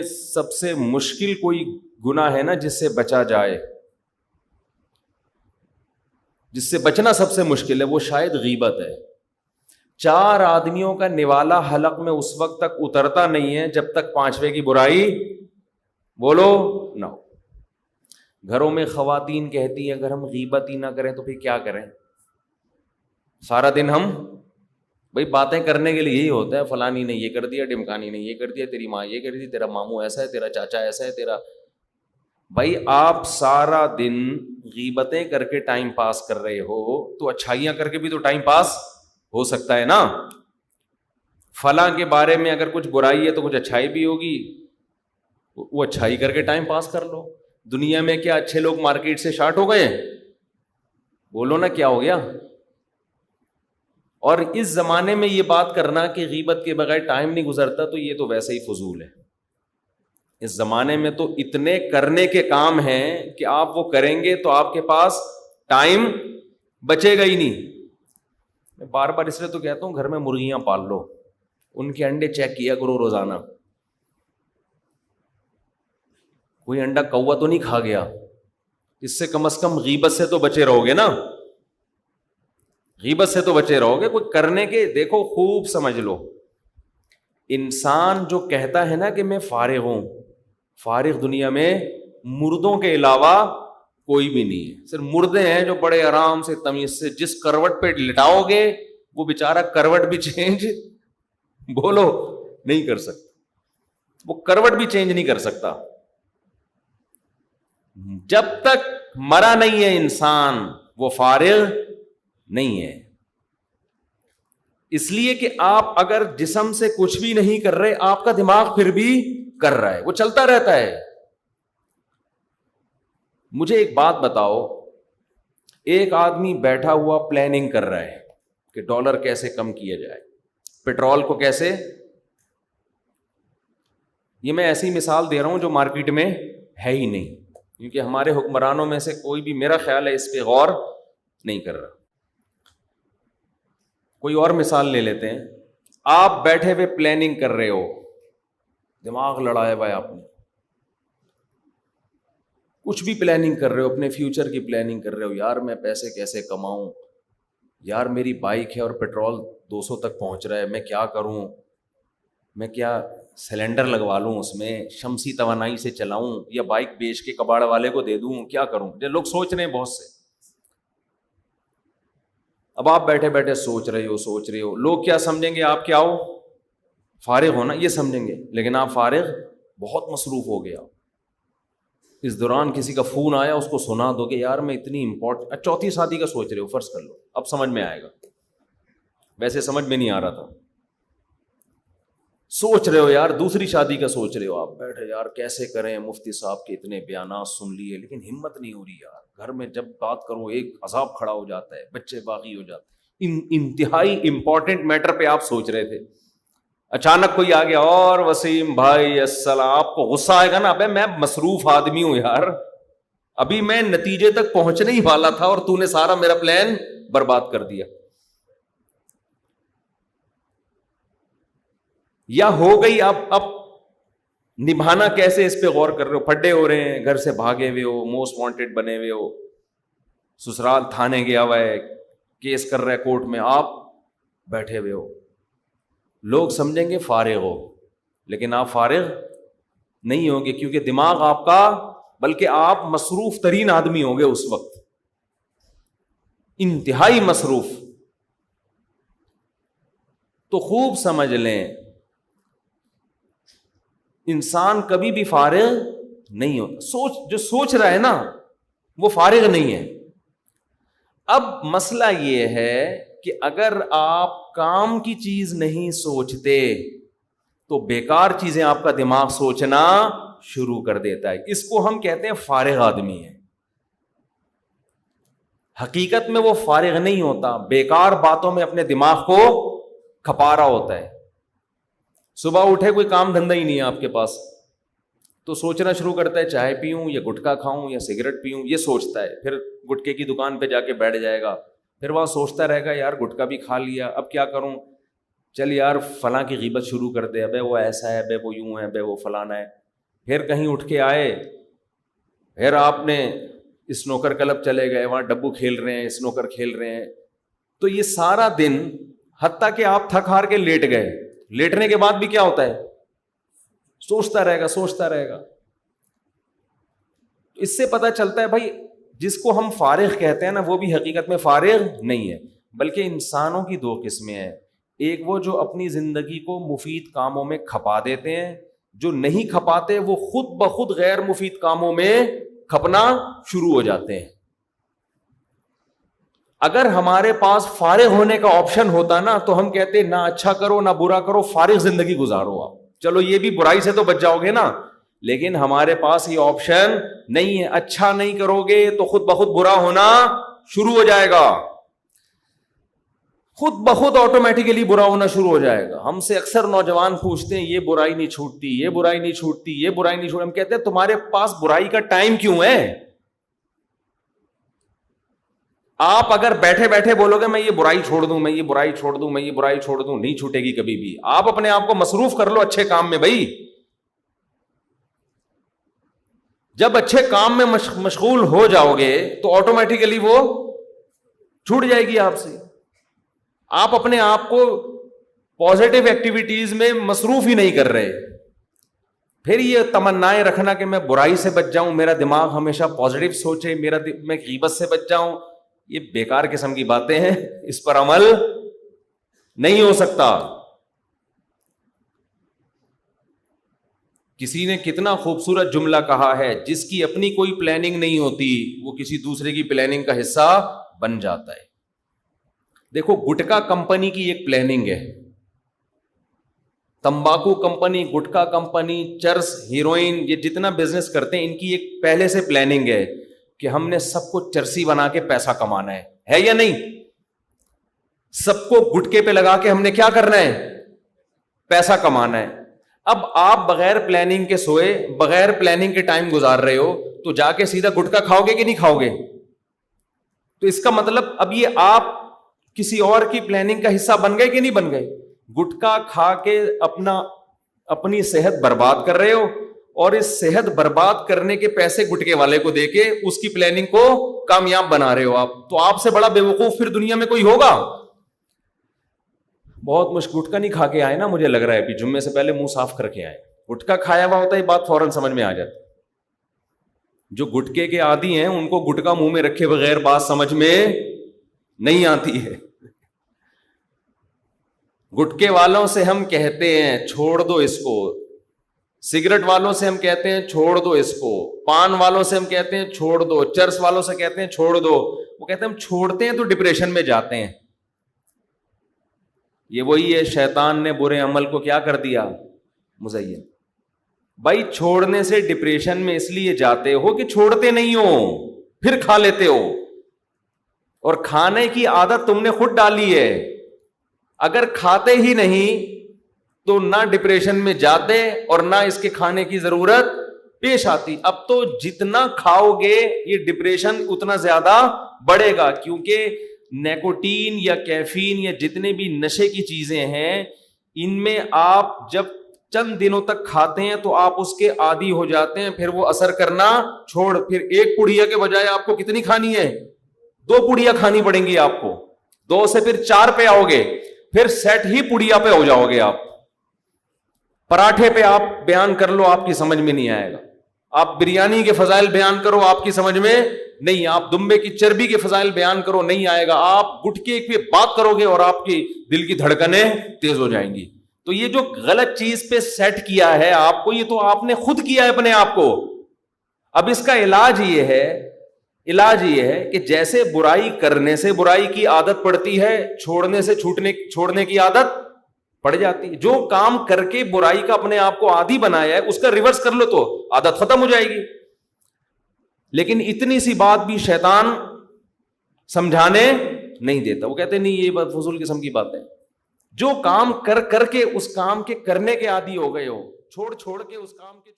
سب سے مشکل کوئی گناہ ہے نا جس سے بچا جائے، جس سے بچنا سب سے مشکل ہے، وہ شاید غیبت ہے۔ 4 آدمیوں کا نوالا حلق میں اس وقت تک اترتا نہیں ہے جب تک 5ویں کی برائی بولو نہ ہو۔ گھروں میں خواتین کہتی ہیں اگر ہم غیبت ہی نہ کریں تو پھر کیا کریں؟ سارا دن ہم بھائی باتیں کرنے کے لیے یہی ہوتا ہے، فلانی نے یہ کر دیا، ڈمکانی نے یہ کر دیا، تیری ماں یہ کر دی، تیرا ماموں ایسا ہے، تیرا چاچا ایسا ہے، تیرا بھائی آپ سارا دن غیبتیں کر کے ٹائم پاس کر رہے ہو تو اچھائیاں کر کے بھی تو ٹائم پاس ہو سکتا ہے نا۔ فلاں کے بارے میں اگر کچھ برائی ہے تو کچھ اچھائی بھی ہوگی، وہ اچھائی کر کے ٹائم پاس کر لو۔ دنیا میں کیا اچھے لوگ مارکیٹ سے شارٹ ہو گئے؟ بولو نا کیا ہو گیا؟ اور اس زمانے میں یہ بات کرنا کہ غیبت کے بغیر ٹائم نہیں گزرتا تو یہ تو ویسے ہی فضول ہے۔ اس زمانے میں تو اتنے کرنے کے کام ہیں کہ آپ وہ کریں گے تو آپ کے پاس ٹائم بچے گا ہی نہیں۔ میں بار بار اس لیے تو کہتا ہوں گھر میں مرغیاں پال لو، ان کے انڈے چیک کیا کرو روزانہ، کوئی انڈا کوا تو نہیں کھا گیا، اس سے کم از کم غیبت سے تو بچے رہو گے نا، غیبت سے تو بچے رہو گے۔ کوئی کرنے کے دیکھو خوب سمجھ لو، انسان جو کہتا ہے نا کہ میں فارغ ہوں، فارغ دنیا میں مردوں کے علاوہ کوئی بھی نہیں ہے، صرف مردے ہیں جو بڑے آرام سے تمیز سے جس کروٹ پہ لٹاؤ گے وہ بیچارہ کروٹ بھی چینج بولو نہیں کر سکتا، وہ کروٹ بھی چینج نہیں کر سکتا جب تک مرا نہیں ہے انسان، وہ فارغ نہیں ہے۔ اس لیے کہ آپ اگر جسم سے کچھ بھی نہیں کر رہے، آپ کا دماغ پھر بھی کر رہا ہے، وہ چلتا رہتا ہے۔ مجھے ایک بات بتاؤ، ایک آدمی بیٹھا ہوا پلاننگ کر رہا ہے کہ ڈالر کیسے کم کیا جائے، پیٹرول کو کیسے، یہ میں ایسی مثال دے رہا ہوں جو مارکیٹ میں ہے ہی نہیں، کیونکہ ہمارے حکمرانوں میں سے کوئی بھی میرا خیال ہے اس پہ غور نہیں کر رہا۔ کوئی اور مثال لے لیتے ہیں، آپ بیٹھے ہوئے پلاننگ کر رہے ہو، دماغ لڑایا ہوا ہے آپ نے، کچھ بھی پلاننگ کر رہے ہو، اپنے فیوچر کی پلاننگ کر رہے ہو، یار میں پیسے کیسے کماؤں، یار میری بائک ہے اور پیٹرول 200 تک پہنچ رہا ہے، میں کیا کروں، میں کیا سلنڈر لگوا لوں اس میں، شمسی توانائی سے چلاؤں یا بائک بیچ کے کباڑ والے کو دے دوں، کیا کروں؟ یہ لوگ سوچ رہے ہیں بہت سے۔ اب آپ بیٹھے بیٹھے سوچ رہے ہو، لوگ کیا سمجھیں گے؟ آپ کیا ہو؟ فارغ ہونا یہ سمجھیں گے، لیکن آپ فارغ بہت مصروف ہو گیا۔ اس دوران کسی کا فون آیا، اس کو سنا دو کہ یار میں اتنی امپورٹنٹ، چوتھی شادی کا سوچ رہے ہو، فرض کر لو، اب سمجھ میں آئے گا، ویسے سمجھ میں نہیں آ رہا تھا۔ سوچ رہے ہو یار دوسری شادی کا سوچ رہے ہو، آپ بیٹھے یار کیسے کریں، مفتی صاحب کے اتنے بیانات سن لیے لیکن ہمت نہیں ہو رہی یار، گھر میں جب بات کرو ایک عذاب کھڑا ہو جاتا ہے، بچے باغی ہو جاتے ہیں، انتہائی امپورٹنٹ میٹر پہ آپ سوچ رہے تھے، اچانک کوئی آ گیا، اور وسیم بھائی السلام، آپ کو غصہ آئے گا نا، ابے میں مصروف آدمی ہوں یار، ابھی میں نتیجے تک پہنچنے ہی والا تھا اور تو نے سارا میرا پلان برباد کر دیا۔ یا ہو گئی، اب نبھانا کیسے، اس پہ غور کر رہے ہو، پھڈے ہو رہے ہیں، گھر سے بھاگے ہوئے ہو، موسٹ وانٹڈ بنے ہوئے ہو، سسرال تھانے گیا ہوا ہے، کیس کر رہا ہے کورٹ میں، آپ بیٹھے ہوئے ہو، لوگ سمجھیں گے فارغ ہو، لیکن آپ فارغ نہیں ہوگے، کیونکہ دماغ آپ کا، بلکہ آپ مصروف ترین آدمی ہوں گے اس وقت، انتہائی مصروف۔ تو خوب سمجھ لیں، انسان کبھی بھی فارغ نہیں ہوتا، جو سوچ رہا ہے نا وہ فارغ نہیں ہے۔ اب مسئلہ یہ ہے کہ اگر آپ کام کی چیز نہیں سوچتے تو بیکار چیزیں آپ کا دماغ سوچنا شروع کر دیتا ہے، اس کو ہم کہتے ہیں فارغ آدمی ہے۔ حقیقت میں وہ فارغ نہیں ہوتا، بیکار باتوں میں اپنے دماغ کو کھپا رہا ہوتا ہے۔ صبح اٹھے کوئی کام دھندہ ہی نہیں ہے آپ کے پاس، تو سوچنا شروع کرتا ہے چائے پیوں یا گٹکا کھاؤں یا سگریٹ پیوں، یہ سوچتا ہے، پھر گٹکے کی دکان پہ جا کے بیٹھ جائے گا، پھر وہاں سوچتا رہے گا یار گٹکا بھی کھا لیا، اب کیا کروں، چل یار فلاں کی غیبت شروع کر دے، ابے وہ ایسا ہے، ابے وہ یوں ہے، ابے وہ فلانا ہے. پھر کہیں اٹھ کے آئے، پھر آپ نے اسنوکر کلب چلے گئے، وہاں ڈبو کھیل رہے ہیں، اسنوکر کھیل رہے ہیں. تو یہ سارا دن، حتیٰ کہ آپ تھک ہار کے لیٹ گئے، لیٹنے کے بعد بھی کیا ہوتا ہے؟ سوچتا رہے گا، سوچتا رہے گا. اس سے پتہ چلتا ہے بھائی جس کو ہم فارغ کہتے ہیں نا، وہ بھی حقیقت میں فارغ نہیں ہے. بلکہ انسانوں کی دو قسمیں ہیں، ایک وہ جو اپنی زندگی کو مفید کاموں میں کھپا دیتے ہیں، جو نہیں کھپاتے وہ خود بخود غیر مفید کاموں میں کھپنا شروع ہو جاتے ہیں. اگر ہمارے پاس فارغ ہونے کا آپشن ہوتا نا تو ہم کہتے نہ اچھا کرو نہ برا کرو، فارغ زندگی گزارو. آپ چلو یہ بھی برائی سے تو بچ جاؤ گے نا، لیکن ہمارے پاس یہ آپشن نہیں ہے. اچھا نہیں کرو گے تو خود بخود برا ہونا شروع ہو جائے گا، خود بخود آٹومیٹیکلی برا ہونا شروع ہو جائے گا. ہم سے اکثر نوجوان پوچھتے ہیں یہ برائی نہیں چھوٹتی، یہ برائی نہیں چھوٹتی، یہ برائی نہیں چھوٹتی. ہم کہتے ہیں تمہارے پاس برائی کا ٹائم کیوں ہے؟ آپ اگر بیٹھے بیٹھے بولو گے میں یہ برائی چھوڑ دوں، میں یہ برائی چھوڑ دوں، میں یہ برائی چھوڑ دوں، نہیں چھوٹے گی کبھی بھی. آپ اپنے آپ کو مصروف کر لو اچھے کام میں. بھائی جب اچھے کام میں مشغول ہو جاؤ گے تو آٹومیٹیکلی وہ چھوٹ جائے گی آپ سے. آپ اپنے آپ کو پازیٹیو ایکٹیویٹیز میں مصروف ہی نہیں کر رہے. پھر یہ تمنائیں رکھنا کہ میں برائی سے بچ جاؤں، میرا دماغ ہمیشہ پازیٹیو سوچے، میں غیبت سے بچ جاؤں، یہ بیکار قسم کی باتیں ہیں، اس پر عمل نہیں ہو سکتا. کسی نے کتنا خوبصورت جملہ کہا ہے، جس کی اپنی کوئی پلاننگ نہیں ہوتی وہ کسی دوسرے کی پلاننگ کا حصہ بن جاتا ہے. دیکھو گٹکا کمپنی کی ایک پلاننگ ہے، تمباکو کمپنی، گٹکا کمپنی، چرس، ہیروئن، یہ جتنا بزنس کرتے ہیں ان کی ایک پہلے سے پلاننگ ہے کہ ہم نے سب کو چرسی بنا کے پیسہ کمانا ہے یا نہیں؟ سب کو گٹکے پہ لگا کے ہم نے کیا کرنا ہے؟ پیسہ کمانا ہے. اب آپ بغیر پلاننگ کے سوئے، بغیر پلاننگ کے ٹائم گزار رہے ہو، تو جا کے سیدھا گٹکا کھاؤ گے کہ نہیں کھاؤ گے؟ تو اس کا مطلب اب یہ آپ کسی اور کی پلاننگ کا حصہ بن گئے کہ نہیں بن گئے؟ گٹکا کھا کے اپنی صحت برباد کر رہے ہو، اور اس صحت برباد کرنے کے پیسے گٹکے والے کو دے کے اس کی پلاننگ کو کامیاب بنا رہے ہو آپ. تو آپ سے بڑا بے وقوف پھر دنیا میں کوئی ہوگا؟ بہت مشکل. گٹکا نہیں کھا کے آئے نا، مجھے لگ رہا ہے ابھی جمعے سے پہلے منہ صاف کر کے آئے. گٹکا کھایا ہوا ہوتا ہے، بات فوراً سمجھ میں آ جاتی. جو گٹکے کے عادی ہیں ان کو گٹکا منہ میں رکھے بغیر بات سمجھ میں نہیں آتی ہے. گٹکے والوں سے ہم کہتے ہیں چھوڑ دو اس کو، سگریٹ والوں سے ہم کہتے ہیں چھوڑ دو اس کو، پان والوں سے ہم کہتے ہیں چھوڑ دو، چرس والوں سے کہتے ہیں چھوڑ دو. وہ کہتے ہیں ہم چھوڑتے ہیں تو ڈپریشن میں جاتے ہیں. یہ وہی ہے، شیطان نے برے عمل کو کیا کر دیا؟ مزین. بھائی چھوڑنے سے ڈپریشن میں اس لیے جاتے ہو کہ چھوڑتے نہیں ہو، پھر کھا لیتے ہو، اور کھانے کی عادت تم نے خود ڈالی ہے. اگر کھاتے ہی نہیں تو نہ ڈپریشن میں جاتے اور نہ اس کے کھانے کی ضرورت پیش آتی. اب تو جتنا کھاؤ گے یہ ڈپریشن اتنا زیادہ بڑھے گا، کیونکہ نیکوٹین یا کیفین یا جتنے بھی نشے کی چیزیں ہیں ان میں آپ جب چند دنوں تک کھاتے ہیں تو آپ اس کے عادی ہو جاتے ہیں، پھر وہ اثر کرنا پھر ایک پڑیا کے بجائے آپ کو کتنی کھانی ہے؟ 2 پڑیا کھانی پڑیں گی آپ کو. 2 سے پھر 4 پہ آؤ گے، پھر سیٹ ہی پڑیا پہ ہو جاؤ گے آپ. پراٹھے پہ آپ بیان کر لو آپ کی سمجھ میں نہیں آئے گا، آپ بریانی کے فضائل بیان کرو آپ کی سمجھ میں نہیں، آپ دمبے کی چربی کے فضائل بیان کرو نہیں آئے گا، آپ گٹکے پہ بات کرو گے اور آپ کی دل کی دھڑکنیں تیز ہو جائیں گی. تو یہ جو غلط چیز پہ سیٹ کیا ہے آپ کو، یہ تو آپ نے خود کیا ہے اپنے آپ کو. اب اس کا علاج یہ ہے کہ جیسے برائی کرنے سے برائی کی عادت پڑتی ہے، چھوڑنے سے چھوڑنے کی عادت پڑ جاتی ہے. جو کام کر کے برائی کا اپنے آپ کو عادی بنایا ہے اس کا ریورس کر لو تو عادت ختم ہو جائے گی. لیکن اتنی سی بات بھی شیطان سمجھانے نہیں دیتا. وہ کہتے نہیں یہ بات فضول قسم کی بات ہے. جو کام کر کے اس کام کے کرنے کے عادی ہو گئے ہو، چھوڑ کے اس کام کے